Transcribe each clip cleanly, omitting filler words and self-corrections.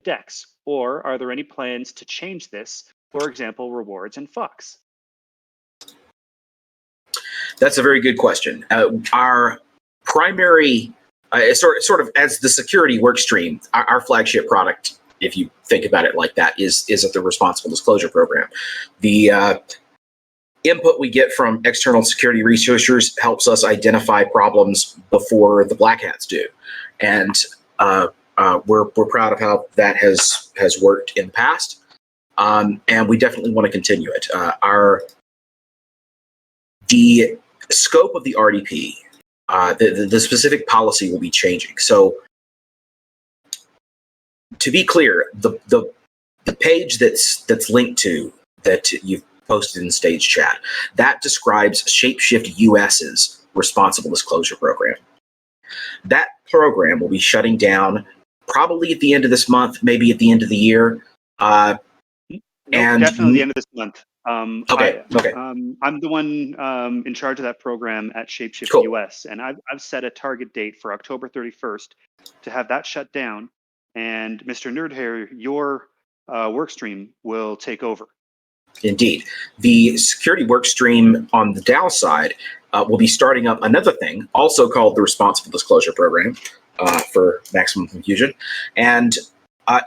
DEX? Or are there any plans to change this, for example, rewards and Fox? That's a very good question. Our primary, sort of as the security workstream, our flagship product, if you think about it like that, is the responsible disclosure program. The input we get from external security researchers helps us identify problems before the black hats do, and we're proud of how that has worked in the past, and we definitely want to continue it. The scope of the RDP, the specific policy will be changing. So, to be clear, the page that's linked to that you've posted in stage chat, that describes ShapeShift US's responsible disclosure program. That program will be shutting down probably at the end of this month, maybe at the end of the year. And definitely the end of this month. Okay. I'm the one in charge of that program at ShapeShift Cool. US, and I've set a target date for October 31st to have that shut down. And Mr. Nerdhair, your workstream will take over. Indeed. The security workstream on the DAO side will be starting up another thing, also called the Responsible Disclosure Program, for maximum confusion, and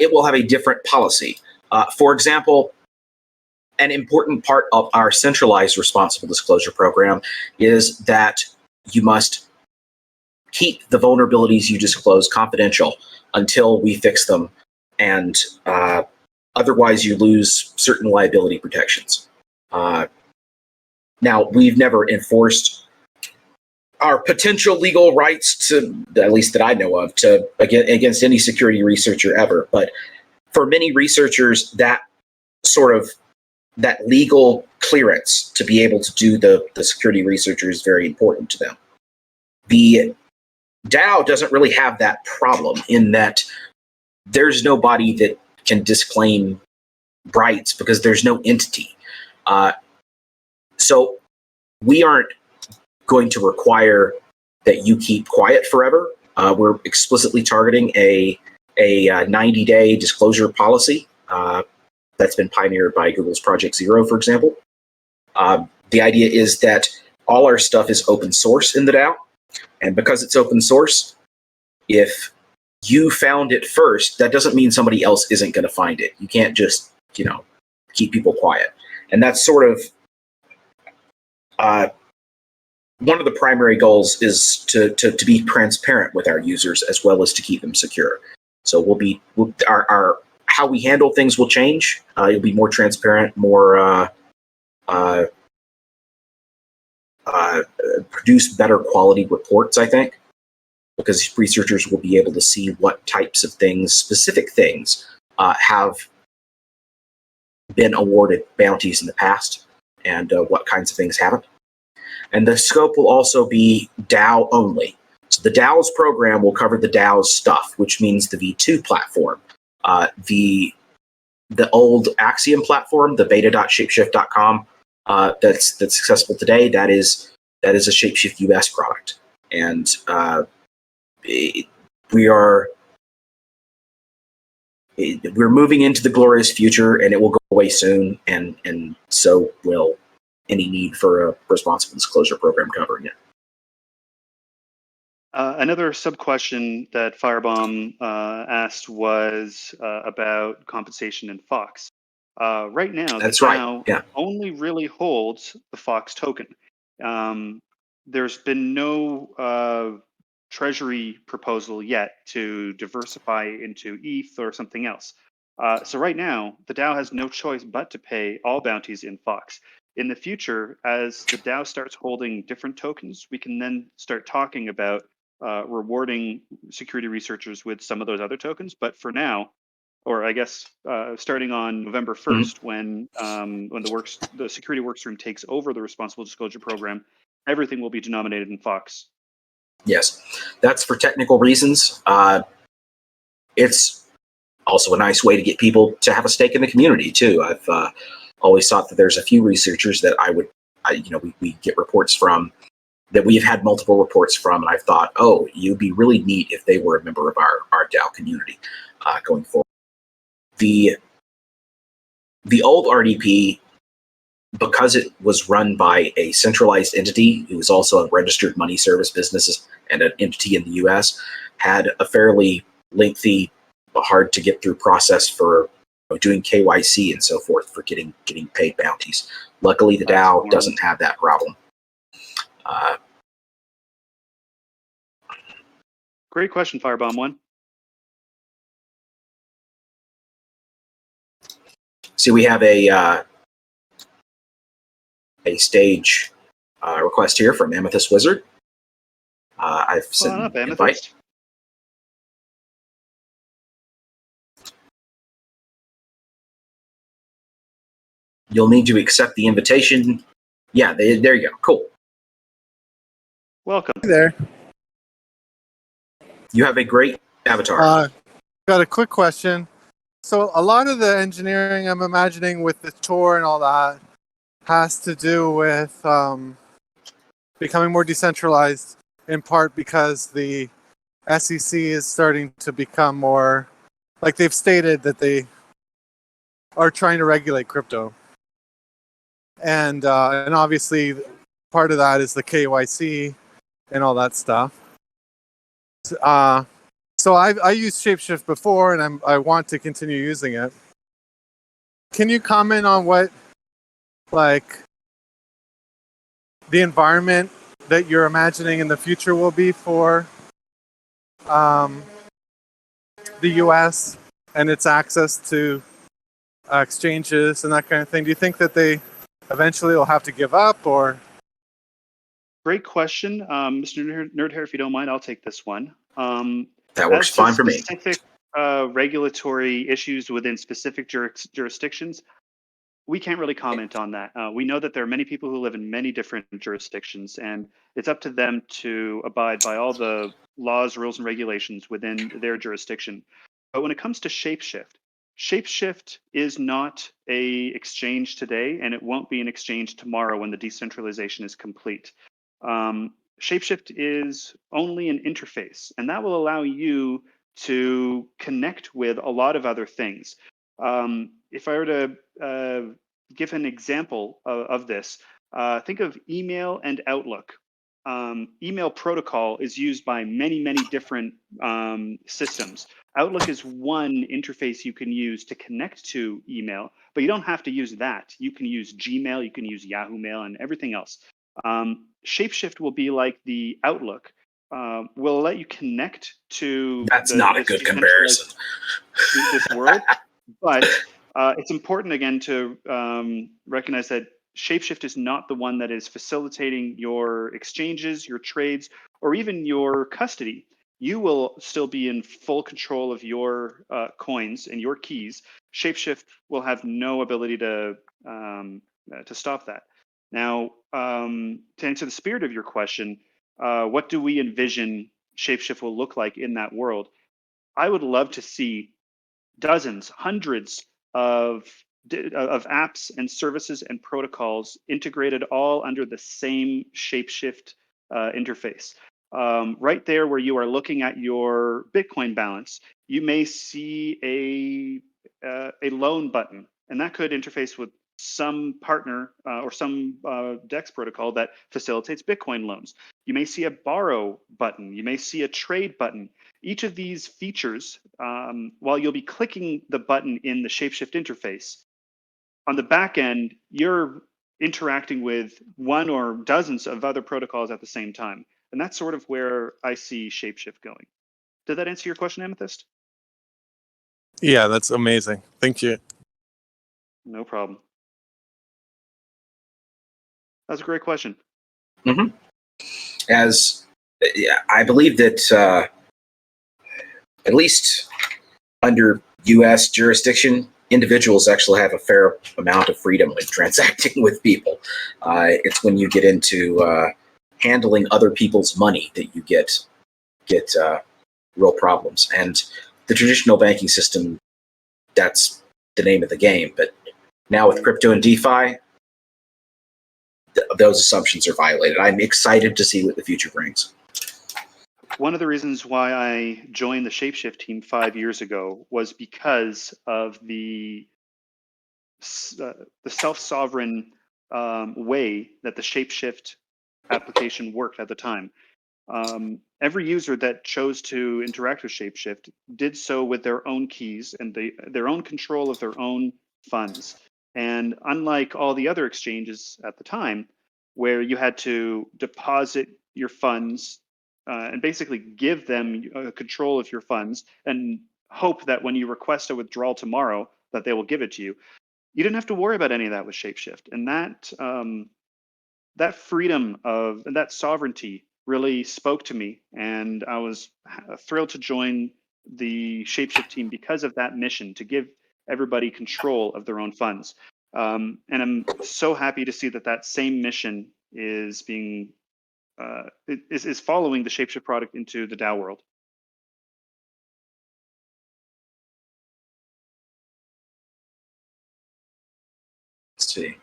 it will have a different policy. For example, an important part of our centralized responsible disclosure program is that you must keep the vulnerabilities you disclose confidential until we fix them, and otherwise you lose certain liability protections. Now, we've never enforced our potential legal rights, to, at least that I know of, to against any security researcher ever. But for many researchers, that legal clearance to be able to do the security researcher is very important to them. The DAO doesn't really have that problem in that there's nobody that can disclaim rights because there's no entity. So we aren't going to require that you keep quiet forever. We're explicitly targeting a 90-day disclosure policy that's been pioneered by Google's Project Zero, for example. The idea is that all our stuff is open source in the DAO, and because it's open source, if you found it first, that doesn't mean somebody else isn't going to find it. You can't just, keep people quiet. And that's sort of one of the primary goals is to be transparent with our users as well as to keep them secure. So our how we handle things will change. It'll be more transparent, more produce better quality reports, I think, because researchers will be able to see what types of things, specific things, have been awarded bounties in the past, and what kinds of things haven't. And the scope will also be DAO only. So the DAO's program will cover the DAO's stuff, which means the V2 platform, the old Axiom platform, the beta.shapeshift.com, that's accessible today. That is a ShapeShift US product, and we're moving into the glorious future, and it will go away soon, and so will any need for a responsible disclosure program covering it. Another sub-question that Firebomb asked was about compensation in Fox. Right now, the DAO only really holds the Fox token. There's been no treasury proposal yet to diversify into ETH or something else. So right now, the DAO has no choice but to pay all bounties in Fox. In the future, as the DAO starts holding different tokens, we can then start talking about rewarding security researchers with some of those other tokens. But for now, or I guess starting on November 1st, when the security workstream takes over the responsible disclosure program, everything will be denominated in Fox. Yes, that's for technical reasons. It's also a nice way to get people to have a stake in the community too. I've always thought that there's a few researchers that we get reports from, that we've had multiple reports from, and I've thought, oh, you'd be really neat if they were a member of our DAO community going forward. The old RDP, because it was run by a centralized entity who was also a registered money service business and an entity in the US, had a fairly lengthy, hard to get through process for doing KYC and so forth for getting paid bounties. Luckily, the DAO doesn't have that problem. Great question, Firebomb One. See, we have a stage request here from Amethyst Wizard. I've sent an invite. You'll need to accept the invitation. Yeah, there you go. Cool. Welcome. Hey there. You have a great avatar. Got a quick question. So a lot of the engineering I'm imagining with the Tor and all that has to do with becoming more decentralized, in part because the SEC is starting to become more, like they've stated that they are trying to regulate crypto. And obviously part of that is the KYC and all that stuff. So I used ShapeShift before, and I want to continue using it. Can you comment on what, like, the environment that you're imagining in the future will be for the US and its access to exchanges and that kind of thing? Do you think that they eventually will have to give up, or? Great question. Mr. Nerdhair, if you don't mind, I'll take this one. That works fine for me. Specific regulatory issues within specific jurisdictions, we can't really comment on that. We know that there are many people who live in many different jurisdictions, and it's up to them to abide by all the laws, rules, and regulations within their jurisdiction. But when it comes to ShapeShift, ShapeShift is not a exchange today, and it won't be an exchange tomorrow when the decentralization is complete. ShapeShift is only an interface, and that will allow you to connect with a lot of other things. If I were to give an example of this, think of email and Outlook. Email protocol is used by many different systems. Outlook is one interface you can use to connect to email, but you don't have to use that. You can use Gmail, you can use Yahoo Mail, and everything else. ShapeShift will be like the Outlook. Will let you connect to. That's not a good comparison. This world, but it's important again to recognize that ShapeShift is not the one that is facilitating your exchanges, your trades, or even your custody. You will still be in full control of your coins and your keys. ShapeShift will have no ability to stop that. Now, to answer the spirit of your question, what do we envision ShapeShift will look like in that world? I would love to see dozens, hundreds of apps and services and protocols integrated all under the same ShapeShift interface. Right there where you are looking at your Bitcoin balance, you may see a loan button, and that could interface with some partner or some DEX protocol that facilitates Bitcoin loans. You may see a borrow button. You may see a trade button. Each of these features, while you'll be clicking the button in the ShapeShift interface, on the back end, you're interacting with one or dozens of other protocols at the same time. And that's sort of where I see ShapeShift going. Did that answer your question, Amethyst? Yeah, that's amazing. Thank you. No problem. That's a great question. Mm-hmm. As I believe that at least under U.S. jurisdiction, individuals actually have a fair amount of freedom when transacting with people. It's when you get into handling other people's money that you get real problems. And the traditional banking system, that's the name of the game. But now with crypto and DeFi, those assumptions are violated. I'm excited to see what the future brings. one of the reasons why I joined the ShapeShift team 5 years ago was because of the self-sovereign way that the ShapeShift application worked at the time. Every user that chose to interact with ShapeShift did so with their own keys and their own control of their own funds. And unlike all the other exchanges at the time, where you had to deposit your funds and basically give them control of your funds and hope that when you request a withdrawal tomorrow that they will give it to you, you didn't have to worry about any of that with ShapeShift. And that freedom of and that sovereignty really spoke to me, and I was thrilled to join the ShapeShift team because of that mission to give everybody control of their own funds. And I'm so happy to see that same mission is being is following the ShapeShift product into the DAO world. Let's see.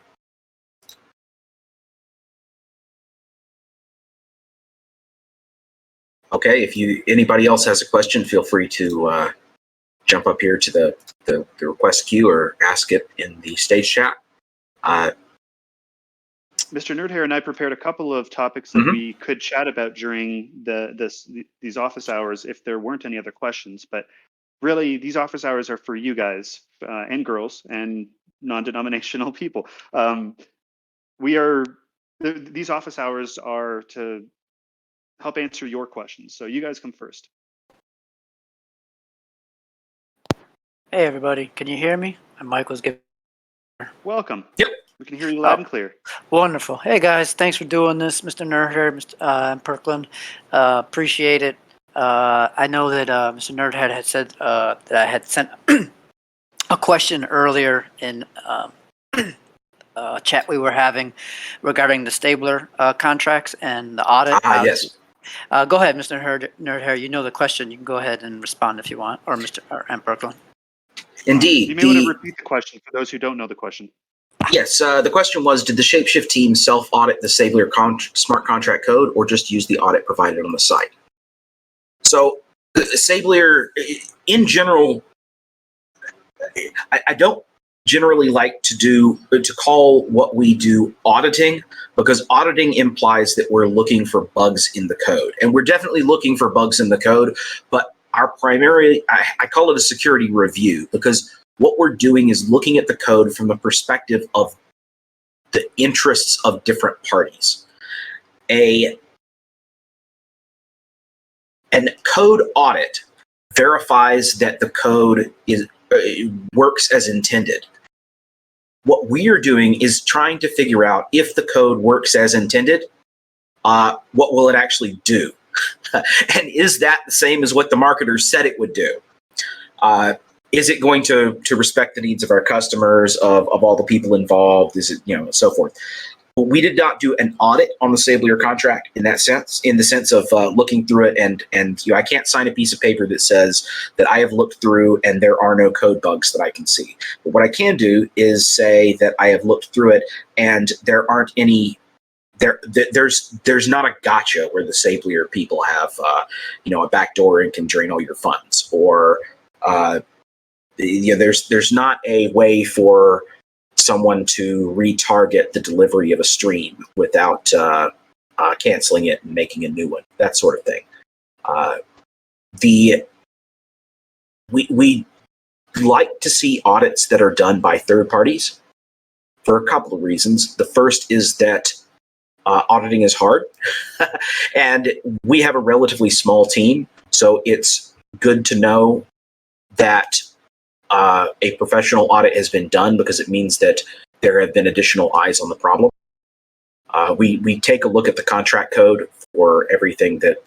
Okay, if anybody else has a question, feel free to jump up here to the request queue or ask it in the stage chat. Mr. Nerdhair and I prepared a couple of topics that we could chat about during these office hours if there weren't any other questions. But really, these office hours are for you guys and girls and non-denominational people. These office hours are to help answer your questions. So you guys come first. Hey, everybody. Can you hear me? My mic was giving. Welcome. Yep. We can hear you loud and clear. Wonderful. Hey, guys. Thanks for doing this, Mr. Nerdhair, Mr. Perkland. Appreciate it. I know that Mr. Nerdhead had said that I had sent a question earlier in chat we were having regarding the Stabler contracts and the audit. Yes. Go ahead, Mr. Nerdhair. You know the question. You can go ahead and respond if you want, or Mr. Perkland. Indeed. You may want to repeat the question for those who don't know the question. Yes, the question was, did the ShapeShift team self-audit the Stabler smart contract code or just use the audit provided on the site? So, Stabler, in general, I don't generally like to call what we do auditing, because auditing implies that we're looking for bugs in the code. And we're definitely looking for bugs in the code, but our primary, I call it a security review, because what we're doing is looking at the code from the perspective of the interests of different parties. An code audit verifies that the code works as intended. What we are doing is trying to figure out if the code works as intended, what will it actually do? And is that the same as what the marketers said it would do? Is it going to respect the needs of our customers, of all the people involved? Is it, so forth? But we did not do an audit on the Stabler contract in that sense, in the sense of looking through it and I can't sign a piece of paper that says that I have looked through and there are no code bugs that I can see. But what I can do is say that I have looked through it and there aren't any. There's not a gotcha where the Stabler people have a backdoor and can drain all your funds, or there's not a way for someone to retarget the delivery of a stream without canceling it and making a new one, that sort of thing. We like to see audits that are done by third parties for a couple of reasons. The first is that auditing is hard, and we have a relatively small team, so it's good to know that a professional audit has been done, because it means that there have been additional eyes on the problem. We take a look at the contract code for everything that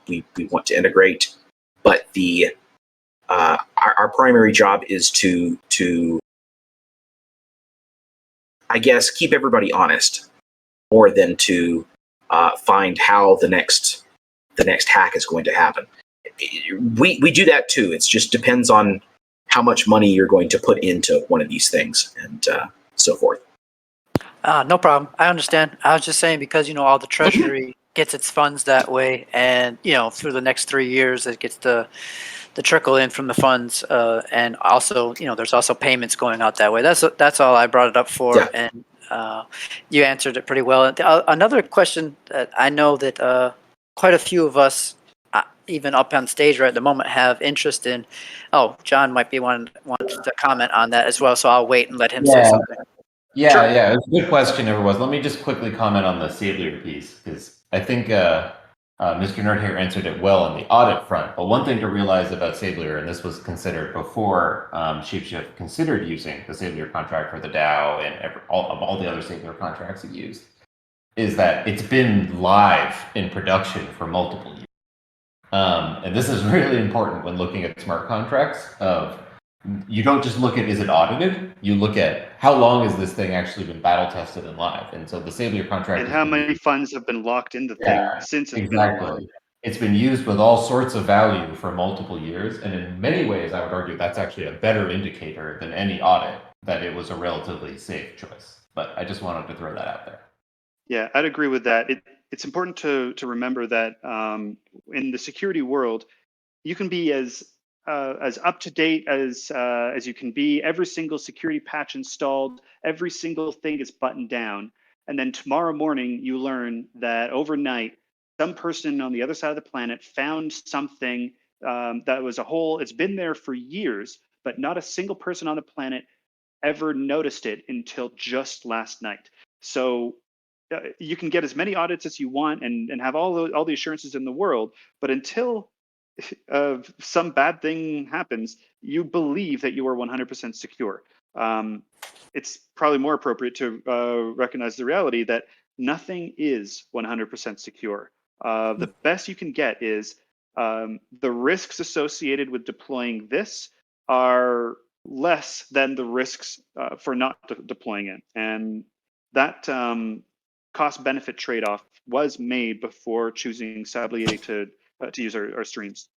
we want to integrate, but our primary job is to I guess keep everybody honest, more than to find how the next hack is going to happen. We do that too. It just depends on how much money you're going to put into one of these things, and so forth. No problem. I understand. I was just saying, because all the treasury gets its funds that way, and through the next 3 years it gets the trickle in from the funds, and also there's also payments going out that way. That's all I brought it up for. Yeah. And you answered it pretty well. Another question that I know that quite a few of us, even up on stage right at the moment, have interest in. Oh, John might be wants to comment on that as well, so I'll wait and let him say something. Yeah, it's a good question, everyone. Let me just quickly comment on the Sablier piece, because I think Mr. Nerd here answered it well on the audit front. But one thing to realize about Sablier, and this was considered before ShapeShift considered using the Sablier contract for the DAO and all the other Sablier contracts it used, is that it's been live in production for multiple years. And this is really important when looking at smart contracts. You don't just look at, is it audited? You look at how long has this thing actually been battle tested and live. And so the Sablier contract, and how many funds have been locked in the thing since it's been live. It's been used with all sorts of value for multiple years, and in many ways, I would argue that's actually a better indicator than any audit that it was a relatively safe choice. But I just wanted to throw that out there. Yeah, I'd agree with that. It's important to remember that in the security world, you can be as up to date as you can be. Every single security patch installed, every single thing is buttoned down, and then tomorrow morning you learn that overnight some person on the other side of the planet found something that was a hole. It's been there for years, but not a single person on the planet ever noticed it until just last night. So you can get as many audits as you want and have all the assurances in the world, but until some bad thing happens, you believe that you are 100% secure. It's probably more appropriate to recognize the reality that nothing is 100% secure. The best you can get is the risks associated with deploying this are less than the risks for not deploying it. And that cost-benefit trade-off was made before choosing Sablier to use our streams.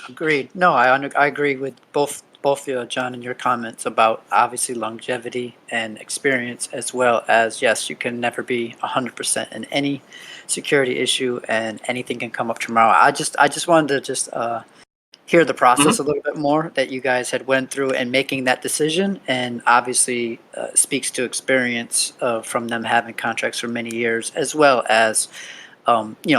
Agreed. No, I agree with both you, John, and your comments about obviously longevity and experience, as well as, yes, you can never be 100% in any security issue, and anything can come up tomorrow. I just wanted to hear the process a little bit more that you guys had went through in making that decision, and obviously speaks to experience from them having contracts for many years, as well as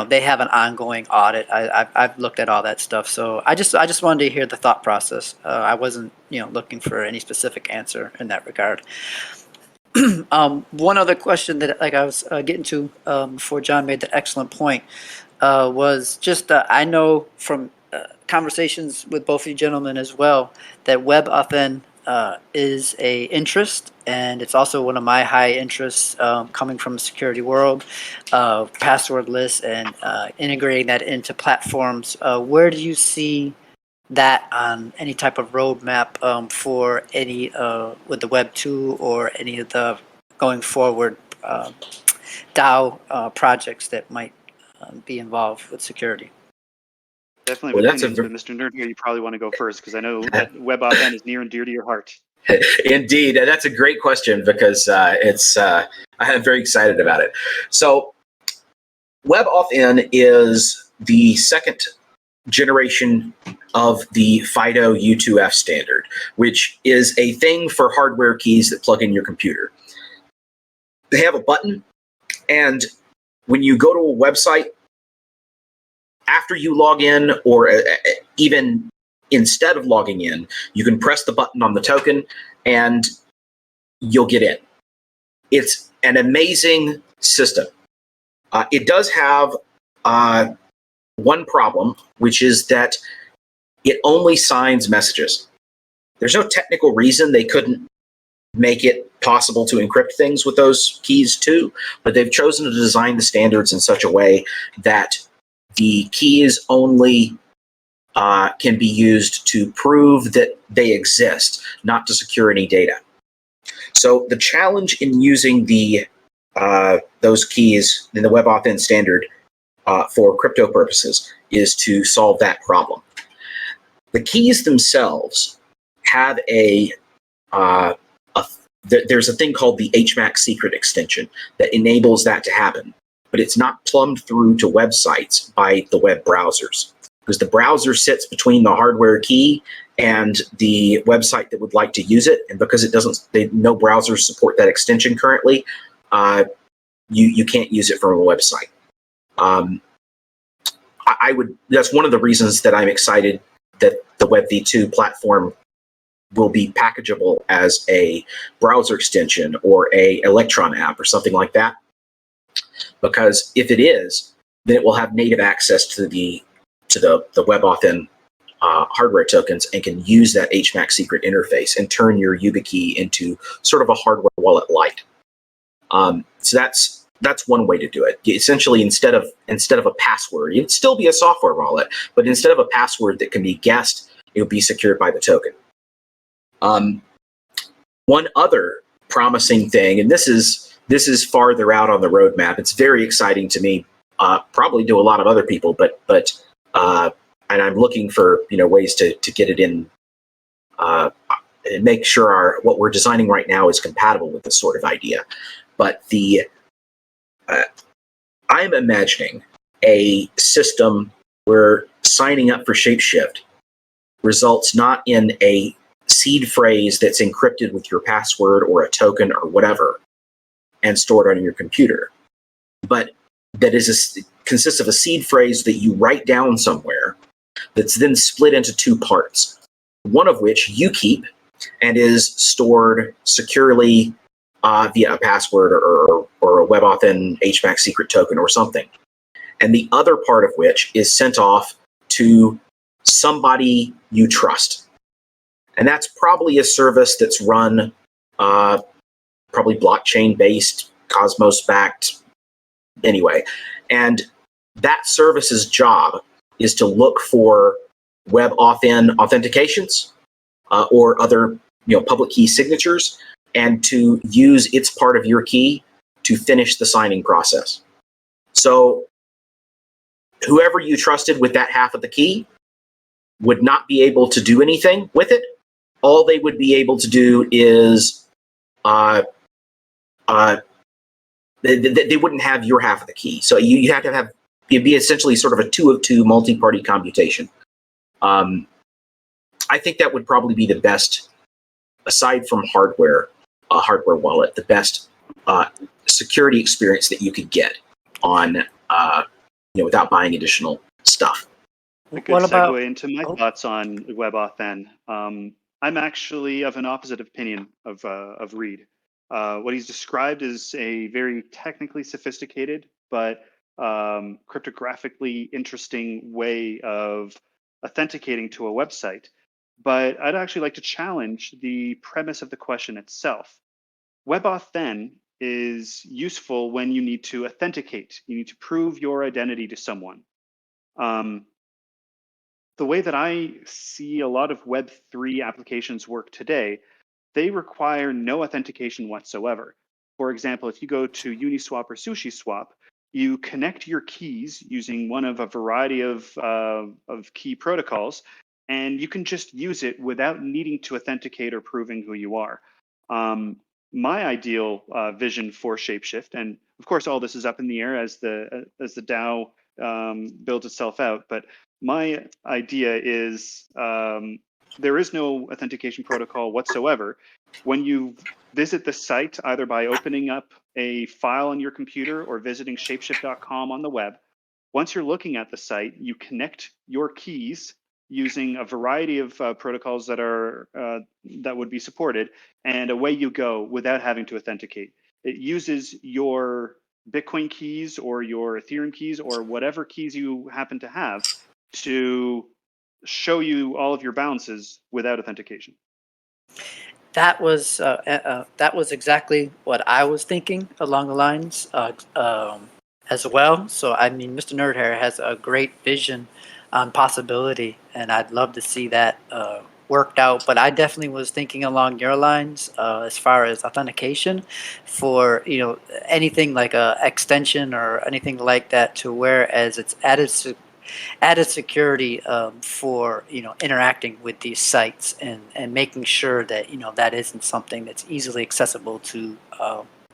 they have an ongoing audit. I've looked at all that stuff, so I just wanted to hear the thought process. I wasn't looking for any specific answer in that regard. One other question that I was getting to before John made the excellent point was just I know from conversations with both of you gentlemen as well that Web Auth is a interest, and it's also one of my high interests coming from the security world, passwordless and integrating that into platforms. Where do you see that on any type of roadmap for any with the Web 2 or any of the going forward DAO projects that might be involved with security? Definitely, but Mr. Nerd here, you probably want to go first because I know that Web Auth is near and dear to your heart. Indeed, that's a great question because I'm very excited about it. So, Web Auth is the second generation of the FIDO U2F standard, which is a thing for hardware keys that plug in your computer. They have a button, and when you go to a website, after you log in, or even instead of logging in, you can press the button on the token and you'll get in. It's an amazing system. It does have one problem, which is that it only signs messages. There's no technical reason they couldn't make it possible to encrypt things with those keys too, but they've chosen to design the standards in such a way that the keys only can be used to prove that they exist, not to secure any data. So the challenge in using those keys in the Web Auth standard for crypto purposes is to solve that problem. The keys themselves have there's a thing called the HMAC secret extension that enables that to happen. but it's not plumbed through to websites by the web browsers, because the browser sits between the hardware key and the website that would like to use it. And because no browsers support that extension currently, you can't use it from a website. That's one of the reasons that I'm excited that the Web v2 platform will be packageable as a browser extension or a Electron app or something like that. Because if it is, then it will have native access to the Web Auth hardware tokens and can use that HMAC secret interface and turn your YubiKey into sort of a hardware wallet light. So that's one way to do it. Essentially, instead of a password, it'd still be a software wallet, but instead of a password that can be guessed, it'll be secured by the token. One other promising thing, and this is farther out on the roadmap. It's very exciting to me, probably to a lot of other people, but and I'm looking for ways to get it in and make sure what we're designing right now is compatible with this sort of idea. But I'm imagining a system where signing up for ShapeShift results not in a seed phrase that's encrypted with your password or a token or whatever and stored on your computer, but that consists of a seed phrase that you write down somewhere that's then split into two parts, one of which you keep and is stored securely via a password or a Web Auth HMAC secret token or something, and the other part of which is sent off to somebody you trust. And that's probably a service that's run probably blockchain-based, Cosmos-backed, anyway. And that service's job is to look for Web Auth authentications or other public key signatures, and to use its part of your key to finish the signing process. So whoever you trusted with that half of the key would not be able to do anything with it. All they would be able to do is they wouldn't have your half of the key. So you have to have, it'd be essentially sort of a 2 of 2 multi-party computation. I think that would probably be the best, aside from hardware wallet, the best security experience that you could get on, without buying additional stuff. A good segue into my thoughts on Web Auth. I'm actually of an opposite opinion of Reed. What he's described is a very technically sophisticated but cryptographically interesting way of authenticating to a website. But I'd actually like to challenge the premise of the question itself. Web Auth is useful when you need to authenticate. You need to prove your identity to someone. The way that I see a lot of Web3 applications work today, they require no authentication whatsoever. For example, if you go to Uniswap or SushiSwap, you connect your keys using one of a variety of key protocols, and you can just use it without needing to authenticate or proving who you are. My ideal vision for ShapeShift, and of course all this is up in the air as the DAO builds itself out, but my idea is there is no authentication protocol whatsoever. When you visit the site, either by opening up a file on your computer or visiting shapeshift.com on the web, once you're looking at the site, you connect your keys using a variety of protocols that would be supported, and away you go without having to authenticate. It uses your Bitcoin keys or your Ethereum keys or whatever keys you happen to have to show you all of your balances without authentication. That was exactly what I was thinking along the lines as well. So I mean, Mr. Nerdhair has a great vision on possibility, and I'd love to see that worked out. But I definitely was thinking along your lines as far as authentication for anything like a extension or anything like that, to whereas it's added security for interacting with these sites and making sure that that isn't something that's easily accessible to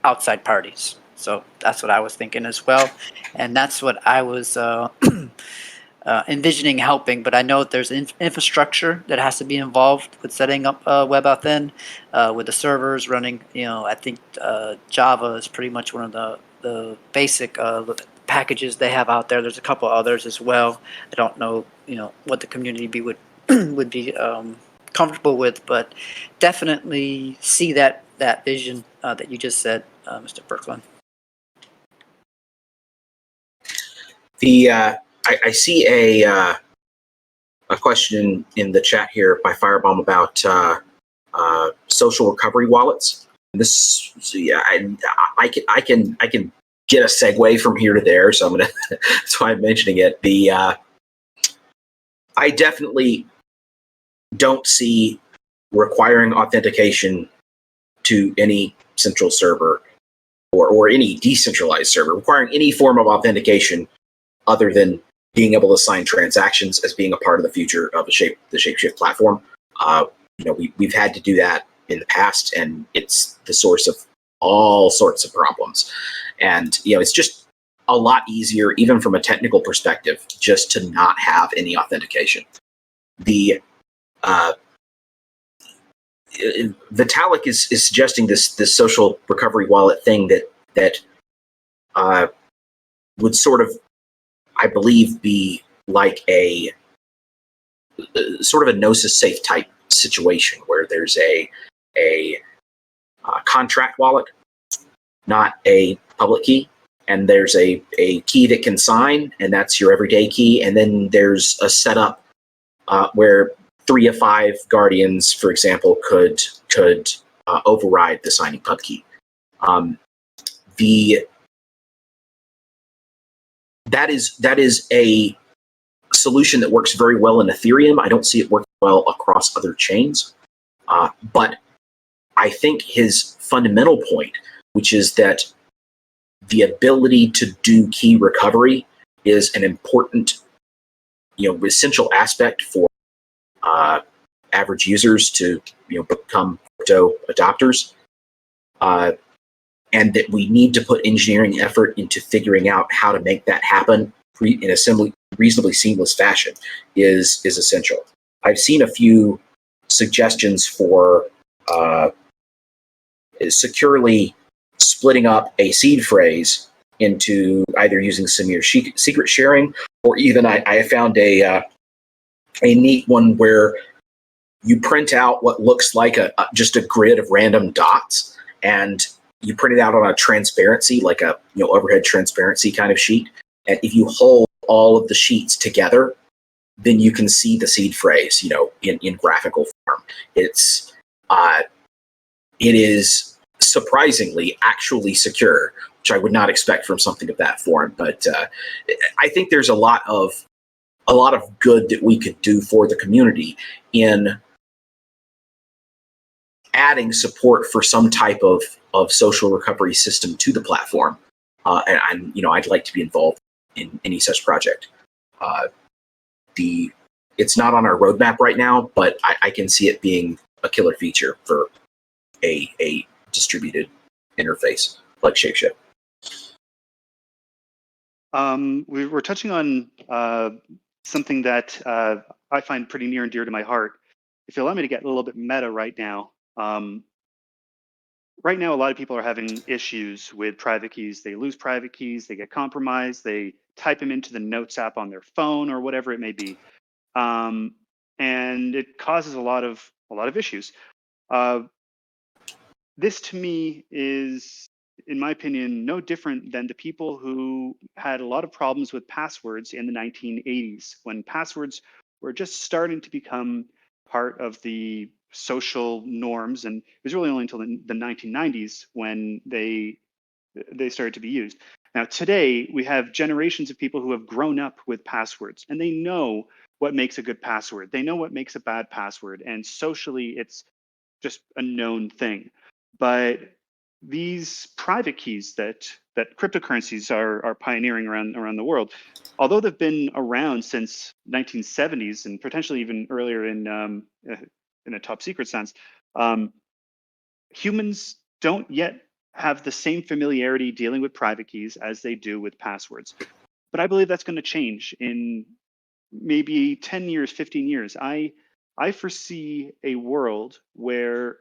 outside parties. So that's what I was thinking as well, and that's what I was envisioning helping. But I know that there's infrastructure that has to be involved with setting up Web Auth with the servers running. I think Java is pretty much one of the basic packages they have out there. There's a couple others as well. I don't know, what the community would would be comfortable with, but definitely see that vision that you just said, Mr. Berkland. I see a question in the chat here by Firebomb about social recovery wallets. This, I can get a segue from here to there, so I'm gonna. That's why I'm mentioning it. I definitely don't see requiring authentication to any central server or any decentralized server, requiring any form of authentication other than being able to sign transactions as being a part of the future of the ShapeShift platform. We've had to do that in the past, and it's the source of all sorts of problems. And it's just a lot easier, even from a technical perspective, just to not have any authentication. The Vitalik is suggesting this social recovery wallet thing that would sort of, I believe, be like a sort of a Gnosis safe type situation where there's a contract wallet, not a public key, and there's a key that can sign, and that's your everyday key, and then there's a setup where 3 of 5 guardians, for example, could override the signing pub key. That is a solution that works very well in Ethereum. I don't see it working well across other chains. But I think his fundamental point, which is that the ability to do key recovery is an important, essential aspect for average users to become crypto adopters. And that we need to put engineering effort into figuring out how to make that happen in a reasonably seamless fashion is essential. I've seen a few suggestions for securely splitting up a seed phrase into either using Samir secret sharing, or even I found a neat one where you print out what looks like just a grid of random dots, and you print it out on a transparency, like a overhead transparency kind of sheet. And if you hold all of the sheets together, then you can see the seed phrase, in graphical form. It is surprisingly actually secure, which I would not expect from something of that form. But I think there's a lot of good that we could do for the community in adding support for some type of social recovery system to the platform. And I'd like to be involved in any such project. It's not on our roadmap right now, but I can see it being a killer feature for a distributed interface like ShapeShift. We were touching on something that I find pretty near and dear to my heart. If you allow me to get a little bit meta right now, a lot of people are having issues with private keys. They lose private keys, they get compromised, they type them into the Notes app on their phone or whatever it may be, and it causes a lot of issues. This to me is, in my opinion, no different than the people who had a lot of problems with passwords in the 1980s, when passwords were just starting to become part of the social norms, and it was really only until the 1990s when they started to be used. Now today we have generations of people who have grown up with passwords, and they know what makes a good password. They know what makes a bad password, and socially it's just a known thing. But these private keys that cryptocurrencies are pioneering around the world, although they've been around since 1970s and potentially even earlier in a top secret sense, humans don't yet have the same familiarity dealing with private keys as they do with passwords. But I believe that's going to change in maybe 10 years, 15 years. I foresee a world where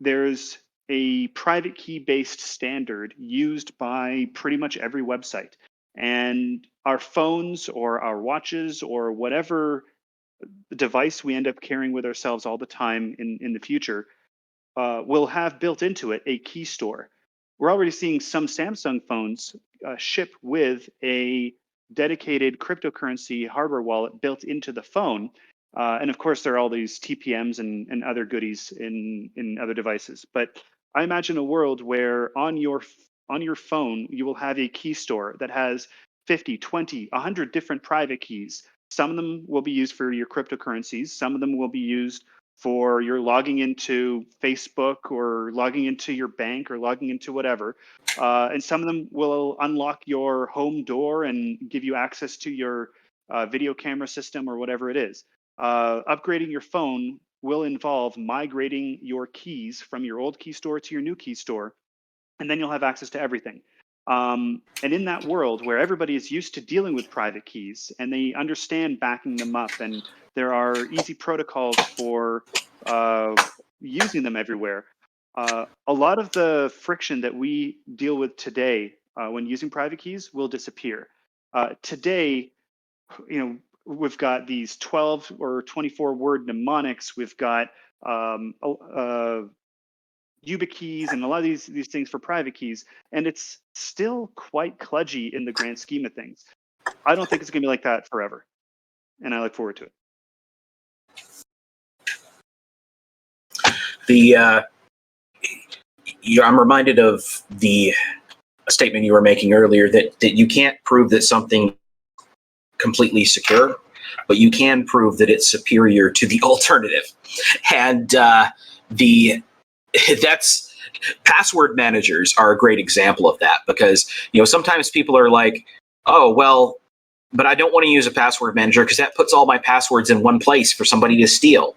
there's a private key based standard used by pretty much every website. And our phones or our watches or whatever device we end up carrying with ourselves all the time in the future will have built into it a key store. We're already seeing some Samsung phones ship with a dedicated cryptocurrency hardware wallet built into the phone. And of course, there are all these TPMs and other goodies in other devices. But I imagine a world where on your phone, you will have a key store that has 50, 20, 100 different private keys. Some of them will be used for your cryptocurrencies. Some of them will be used for your logging into Facebook or logging into your bank or logging into whatever. And some of them will unlock your home door and give you access to your video camera system or whatever it is. Upgrading your phone will involve migrating your keys from your old key store to your new key store, and then you'll have access to everything. And in that world where everybody is used to dealing with private keys and they understand backing them up, and there are easy protocols for using them everywhere, a lot of the friction that we deal with today when using private keys will disappear. Today, we've got these 12 or 24 word mnemonics. We've got YubiKeys and a lot of these things for private keys, and it's still quite kludgy in the grand scheme of things. I don't think it's going to be like that forever, and I look forward to it. I'm reminded of the statement you were making earlier that you can't prove that something completely secure, but you can prove that it's superior to the alternative, and that's password managers are a great example of that, because sometimes people are like, oh well, but I don't want to use a password manager because that puts all my passwords in one place for somebody to steal.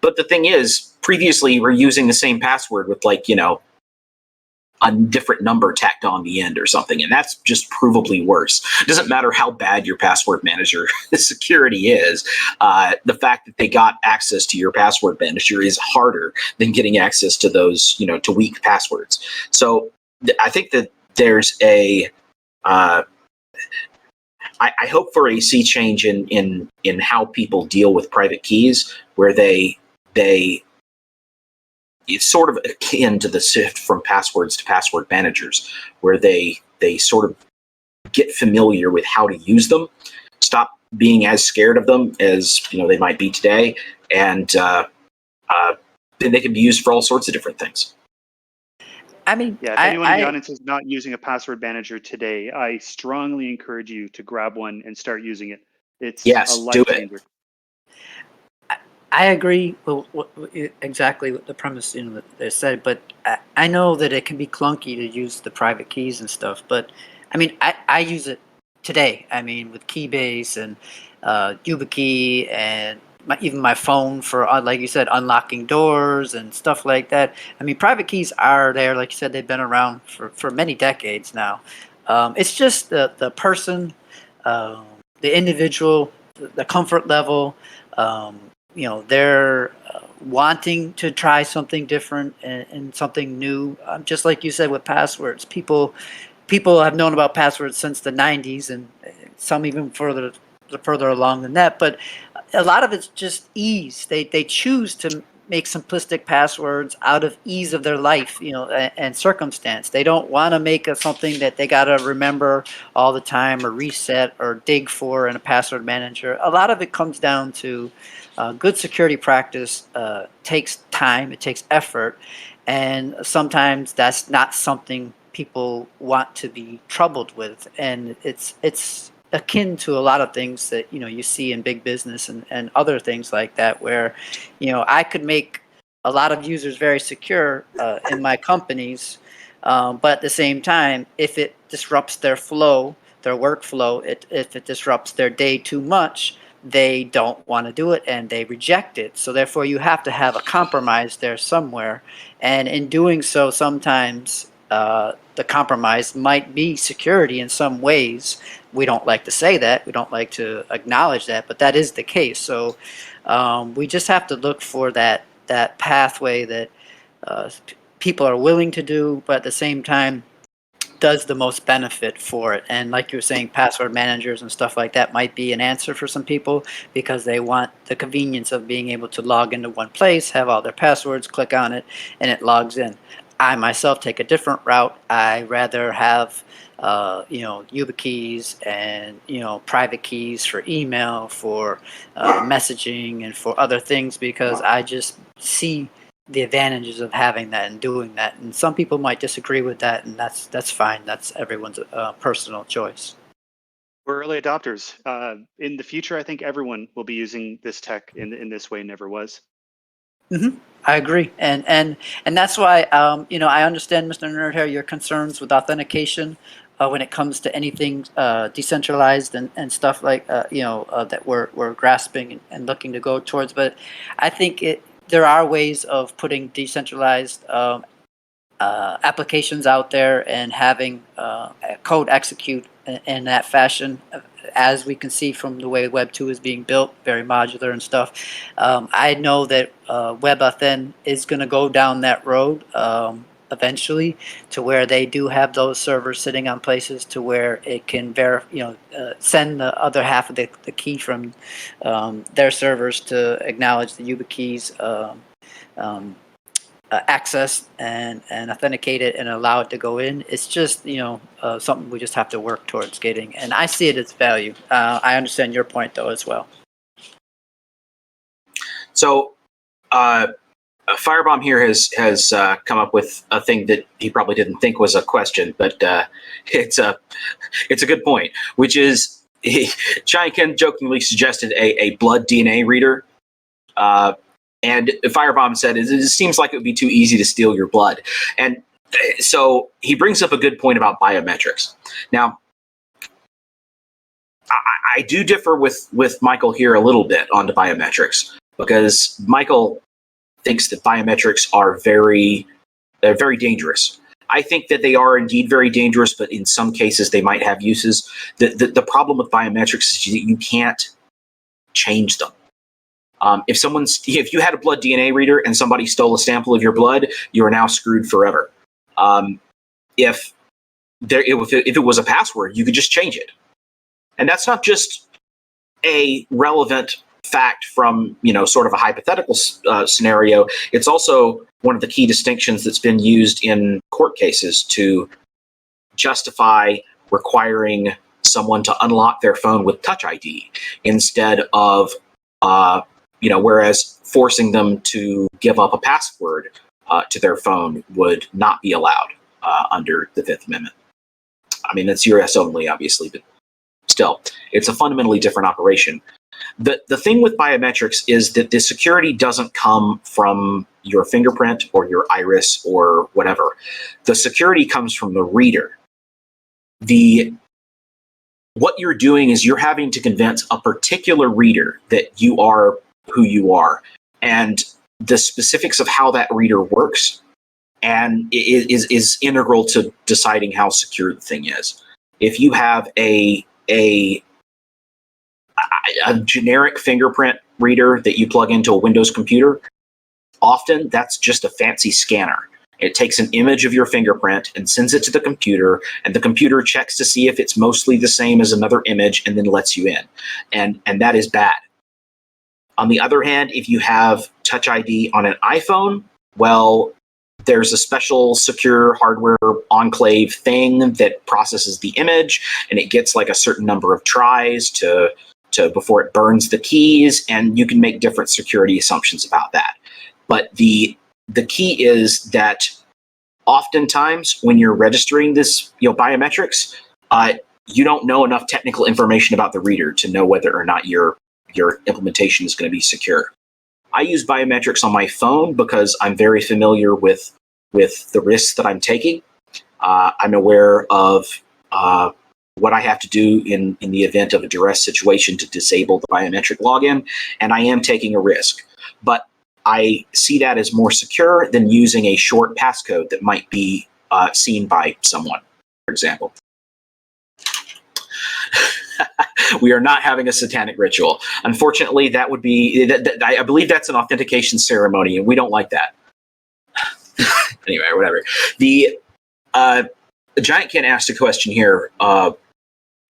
But the thing is, previously we're using the same password with a different number tacked on the end or something, and that's just provably worse. It doesn't matter how bad your password manager security is. The fact that they got access to your password manager is harder than getting access to those, to weak passwords. So I think that there's I hope for a sea change in how people deal with private keys, where it's sort of akin to the shift from passwords to password managers, where they sort of get familiar with how to use them, stop being as scared of them as they might be today, and then they can be used for all sorts of different things. I mean, yeah, if anyone in the audience is not using a password manager today, I strongly encourage you to grab one and start using it. It's a life changer. I agree with exactly what the premise that they said, but I know that it can be clunky to use the private keys and stuff. But I mean, I use it today. I mean, with Keybase and YubiKey and even my phone for, like you said, unlocking doors and stuff like that. I mean, private keys are there. Like you said, they've been around for many decades now. It's just the person, the individual, the comfort level. They're wanting to try something different and something new. Just like you said with passwords, people have known about passwords since the 90s, and some even further along than that. But a lot of it's just ease. They choose to make simplistic passwords out of ease of their life, and circumstance. They don't want to make something that they got to remember all the time or reset or dig for in a password manager. A lot of it comes down to good security practice takes time, it takes effort, and sometimes that's not something people want to be troubled with. And it's akin to a lot of things that you see in big business and other things like that, where I could make a lot of users very secure in my companies, but at the same time, if it disrupts their flow, their workflow, if it disrupts their day too much, they don't want to do it and they reject it. So therefore you have to have a compromise there somewhere, and in doing so, sometimes the compromise might be security in some ways. We don't like to say that. We don't like to acknowledge that, but that is the case. So we just have to look for that pathway that people are willing to do, but at the same time does the most benefit for it. And like you were saying, password managers and stuff like that might be an answer for some people because they want the convenience of being able to log into one place, have all their passwords, click on it, and it logs in. I myself take a different route. I rather have YubiKeys and private keys for email, for messaging, and for other things because I just see the advantages of having that and doing that. And some people might disagree with that, and that's fine. That's everyone's personal choice. We're early adopters. In the future, I think everyone will be using this tech in this way. Never was. Mm-hmm. I agree, and that's why I understand, Mr. Nerdhair, your concerns with authentication when it comes to anything decentralized and stuff like that we're grasping and looking to go towards. But I think there are ways of putting decentralized applications out there and having code execute in that fashion, as we can see from the way Web 2 is being built, very modular and stuff. I know that Web Auth is going to go down that road eventually, to where they do have those servers sitting on places to where it can send the other half of the key from their servers to acknowledge the YubiKeys access and authenticate it and allow it to go in. It's just something we just have to work towards getting, and I see it as value. I understand your point though as well. So Firebomb here has come up with a thing that he probably didn't think was a question, but it's a good point, which is Giant Ken jokingly suggested a blood DNA reader. And Firebomb said, it seems like it would be too easy to steal your blood. And so he brings up a good point about biometrics. Now, I do differ with Michael here a little bit on the biometrics, because Michael thinks that biometrics are very dangerous. I think that they are indeed very dangerous, but in some cases they might have uses. The problem with biometrics is that you can't change them. If you had a blood DNA reader and somebody stole a sample of your blood, you are now screwed forever. If it was a password, you could just change it. And that's not just a relevant fact from, sort of a hypothetical scenario. It's also one of the key distinctions that's been used in court cases to justify requiring someone to unlock their phone with Touch ID instead of whereas forcing them to give up a password to their phone would not be allowed under the Fifth Amendment. I mean, that's US only, obviously, but still, it's a fundamentally different operation. The thing with biometrics is that the security doesn't come from your fingerprint or your iris or whatever. The security comes from the reader. What you're doing is you're having to convince a particular reader that you are who you are, and the specifics of how that reader works and is integral to deciding how secure the thing is. If you have a generic fingerprint reader that you plug into a Windows computer, often that's just a fancy scanner. It takes an image of your fingerprint and sends it to the computer, and the computer checks to see if it's mostly the same as another image and then lets you in. And that is bad. On the other hand, if you have Touch ID on an iPhone, well, there's a special secure hardware enclave thing that processes the image, and it gets like a certain number of tries to before it burns the keys, and you can make different security assumptions about that. But the key is that oftentimes when you're registering this, biometrics, you don't know enough technical information about the reader to know whether or not your implementation is going to be secure. I use biometrics on my phone because I'm very familiar with the risks that I'm taking. I'm aware of what I have to do in the event of a duress situation to disable the biometric login, and I am taking a risk. But I see that as more secure than using a short passcode that might be seen by someone, for example. We are not having a satanic ritual. Unfortunately, that would be, I believe that's an authentication ceremony, and we don't like that. Anyway, whatever. The Giant Ken asked a question here about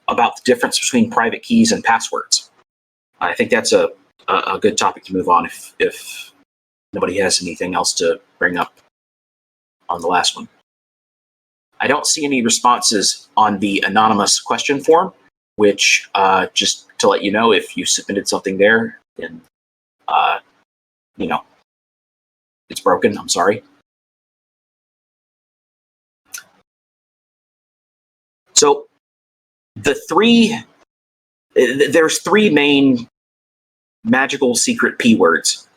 the difference between private keys and passwords. I think that's a good topic to move on if nobody has anything else to bring up on the last one. I don't see any responses on the anonymous question form, which just to let you know, if you submitted something there, then you know, it's broken. I'm sorry. So there's three main magical secret P words: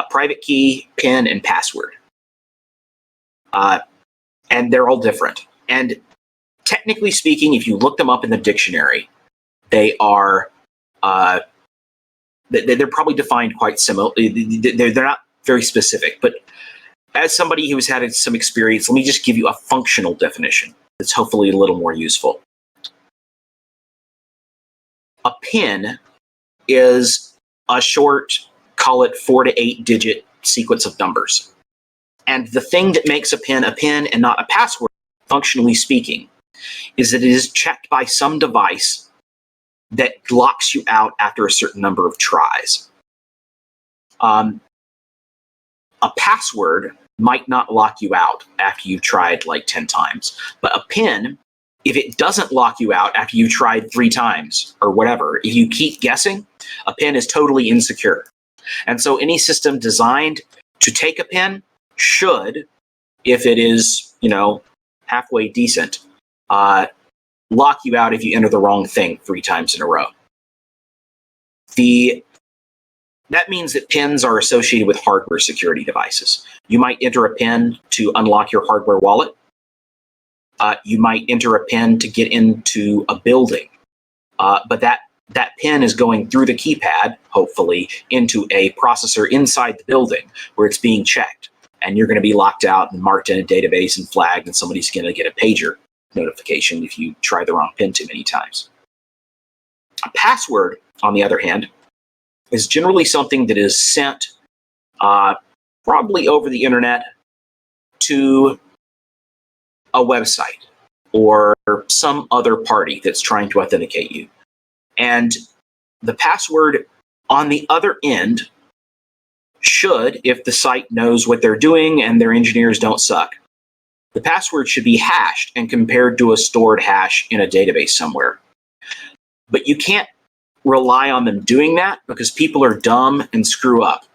private key, PIN, and password. And they're all different. And technically speaking, if you look them up in the dictionary, they are they're probably defined quite similarly. They're not very specific, but as somebody who's had some experience, let me just give you a functional definition that's hopefully a little more useful. A PIN is a short, call it 4 to 8 digit sequence of numbers. And the thing that makes a PIN and not a password, functionally speaking, is that it is checked by some device that locks you out after a certain number of tries. A password might not lock you out after you've tried like 10 times, but a PIN, if it doesn't lock you out after you've tried 3 times or whatever, if you keep guessing, a PIN is totally insecure. And so any system designed to take a PIN should, if it is, you know, halfway decent, lock you out if you enter the wrong thing 3 times in a row. That means that PINs are associated with hardware security devices. You might enter a PIN to unlock your hardware wallet. You might enter a PIN to get into a building. But that PIN is going through the keypad, hopefully, into a processor inside the building where it's being checked. And you're going to be locked out and marked in a database and flagged, and somebody's going to get a pager notification if you try the wrong PIN too many times. A password, on the other hand, is generally something that is sent probably over the internet to a website or some other party that's trying to authenticate you. And the password on the other end should, if the site knows what they're doing and their engineers don't suck, the password should be hashed and compared to a stored hash in a database somewhere. But you can't rely on them doing that because people are dumb and screw up.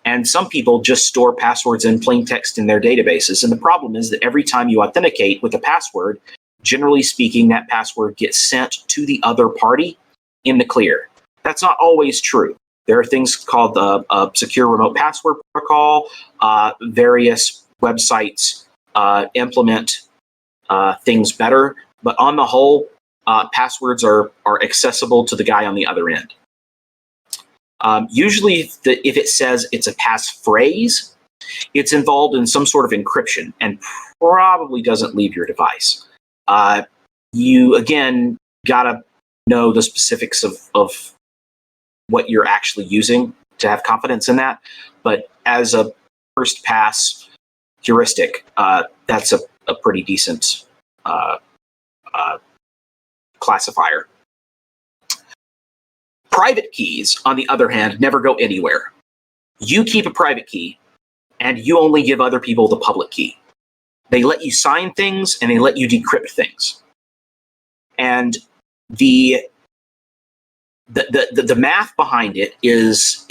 And some people just store passwords in plain text in their databases. And the problem is that every time you authenticate with a password, generally speaking, that password gets sent to the other party in the clear. That's not always true. There are things called the Secure Remote Password Protocol. Various websites implement things better. But on the whole, passwords are accessible to the guy on the other end. Usually, if it says it's a passphrase, it's involved in some sort of encryption and probably doesn't leave your device. You, again, gotta know the specifics of what you're actually using to have confidence in that. But as a first pass heuristic, that's a pretty decent classifier. Private keys, on the other hand, never go anywhere. You keep a private key, and you only give other people the public key. They let you sign things, and they let you decrypt things. And the math behind it is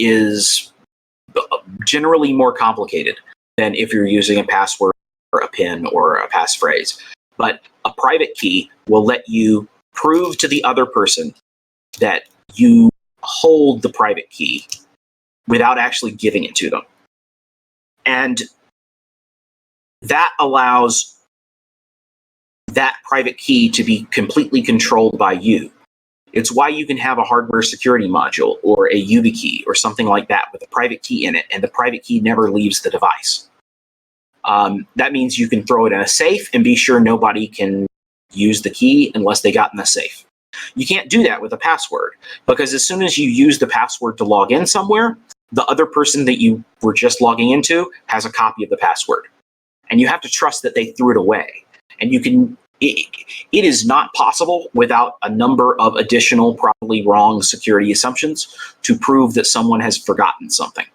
generally more complicated than if you're using a password or a PIN or a passphrase. But a private key will let you prove to the other person that you hold the private key without actually giving it to them. And that allows that private key to be completely controlled by you. It's why you can have a hardware security module or a YubiKey or something like that with a private key in it, and the private key never leaves the device. That means you can throw it in a safe and be sure nobody can use the key unless they got in the safe. You can't do that with a password, because as soon as you use the password to log in somewhere, the other person that you were just logging into has a copy of the password. And you have to trust that they threw it away. And you can, it is not possible without a number of additional probably wrong security assumptions to prove that someone has forgotten something.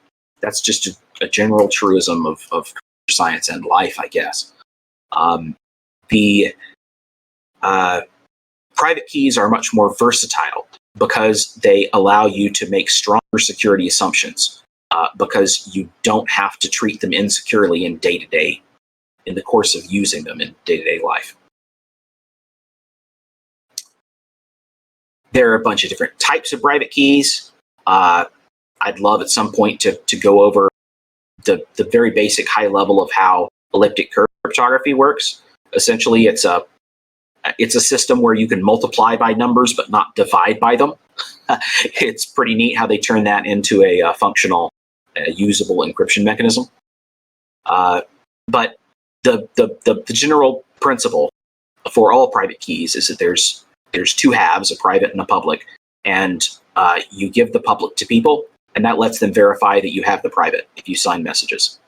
That's just a general truism of science and life, I guess. Private keys are much more versatile because they allow you to make stronger security assumptions, because you don't have to treat them insecurely in day-to-day, in the course of using them in day-to-day life. There are a bunch of different types of private keys. I'd love at some point to go over the very basic high level of how elliptic curve cryptography works. Essentially, it's a system where you can multiply by numbers but not divide by them. It's pretty neat how they turn that into a functional, usable encryption mechanism. But the general principle for all private keys is that there's two halves, a private and a public, and you give the public to people, and that lets them verify that you have the private if you sign messages.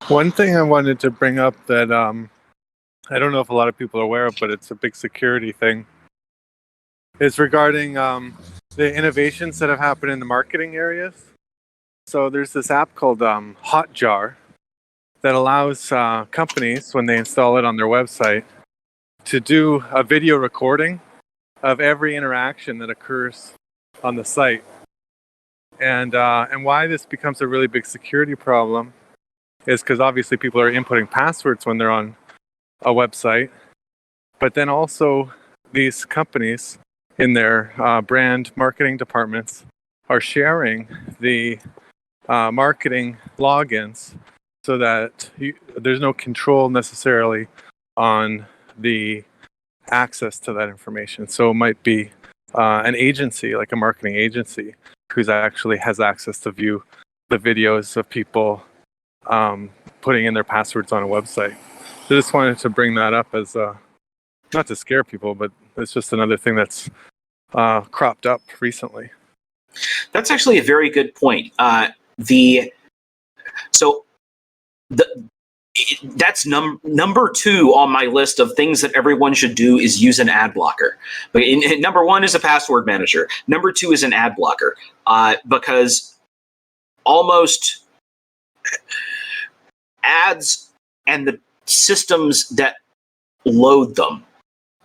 One thing I wanted to bring up that I don't know if a lot of people are aware of, but it's a big security thing, is regarding the innovations that have happened in the marketing areas. So there's this app called Hotjar that allows companies, when they install it on their website, to do a video recording of every interaction that occurs on the site. And why this becomes a really big security problem is because obviously people are inputting passwords when they're on a website, but then also these companies in their brand marketing departments are sharing the marketing logins so that there's no control necessarily on the access to that information. So it might be an agency, like a marketing agency, who's actually has access to view the videos of people putting in their passwords on a website. So just wanted to bring that up as not to scare people, but it's just another thing that's cropped up recently. That's actually a very good point. That's number 2 on my list of things that everyone should do is use an ad blocker. But number 1 is a password manager. Number 2 is an ad blocker, because almost ads and the systems that load them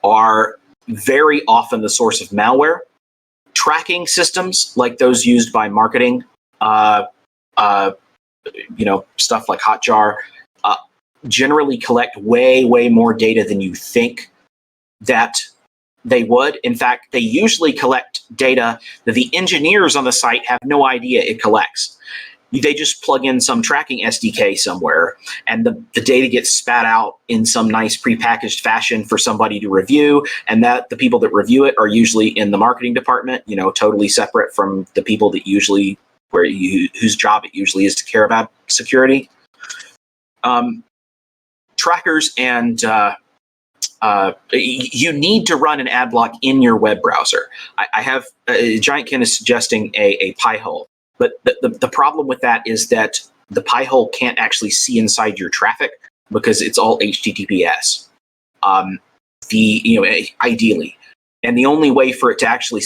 are very often the source of malware. Tracking systems like those used by marketing, stuff like Hotjar, generally collect way more data than you think that they would. In fact, they usually collect data that the engineers on the site have no idea it collects. They just plug in some tracking SDK somewhere, and the data gets spat out in some nice prepackaged fashion for somebody to review, and that the people that review it are usually in the marketing department, totally separate from the people that usually whose job it usually is to care about security. Trackers and you need to run an ad block in your web browser. I have GiantKin is suggesting a Pi-hole. But the problem with that is that the Pi-hole can't actually see inside your traffic because it's all HTTPS. Ideally, and the only way for it to actually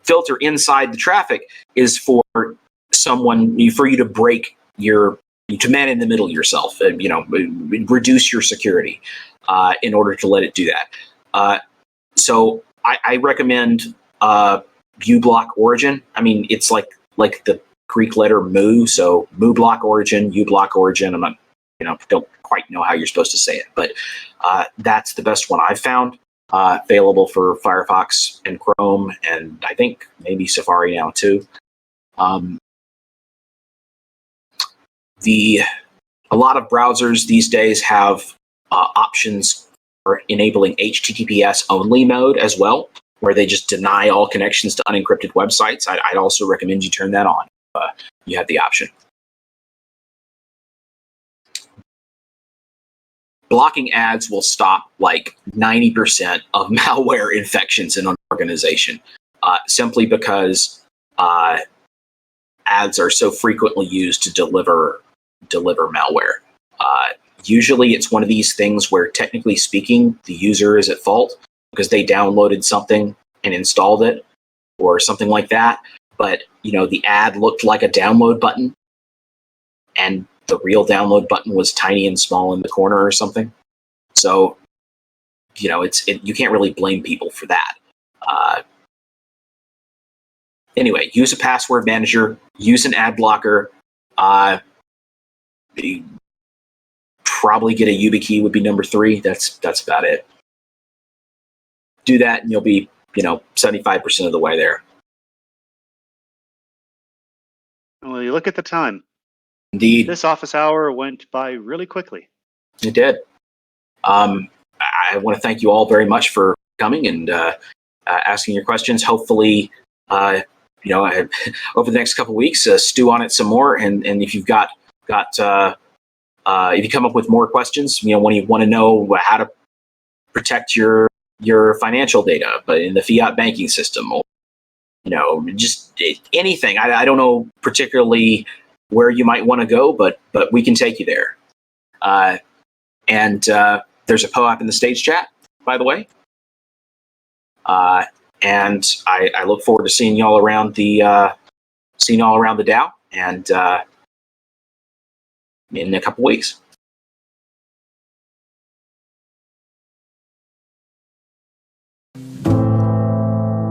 filter inside the traffic is for you to break to man in the middle yourself, and reduce your security in order to let it do that. So I recommend uBlock Origin. I mean, it's like the Greek letter mu, so mu-block origin, uBlock Origin. I'm not, don't quite know how you're supposed to say it, but that's the best one I've found. Available for Firefox and Chrome, and I think maybe Safari now too. A lot of browsers these days have options for enabling HTTPS only mode as well, where they just deny all connections to unencrypted websites. I'd also recommend you turn that on. you have the option. Blocking ads will stop like 90% of malware infections in an organization, simply because ads are so frequently used to deliver malware. Usually it's one of these things where, technically speaking, the user is at fault because they downloaded something and installed it or something like that. But, the ad looked like a download button and the real download button was tiny and small in the corner or something. So, you can't really blame people for that. Anyway, use a password manager, use an ad blocker. Probably get a YubiKey would be number 3. That's about it. Do that and you'll be, 75% of the way there. Well, you look at the time. Indeed. This office hour went by really quickly. It did. I want to thank you all very much for coming and asking your questions. Hopefully, over the next couple of weeks, stew on it some more. And if you've got if you come up with more questions, when you want to know how to protect your financial data, but in the fiat banking system, or just anything. I don't know particularly where you might want to go, but we can take you there. And there's a POAP in the stage chat, by the way. And I look forward to seeing y'all around the DAO and in a couple weeks.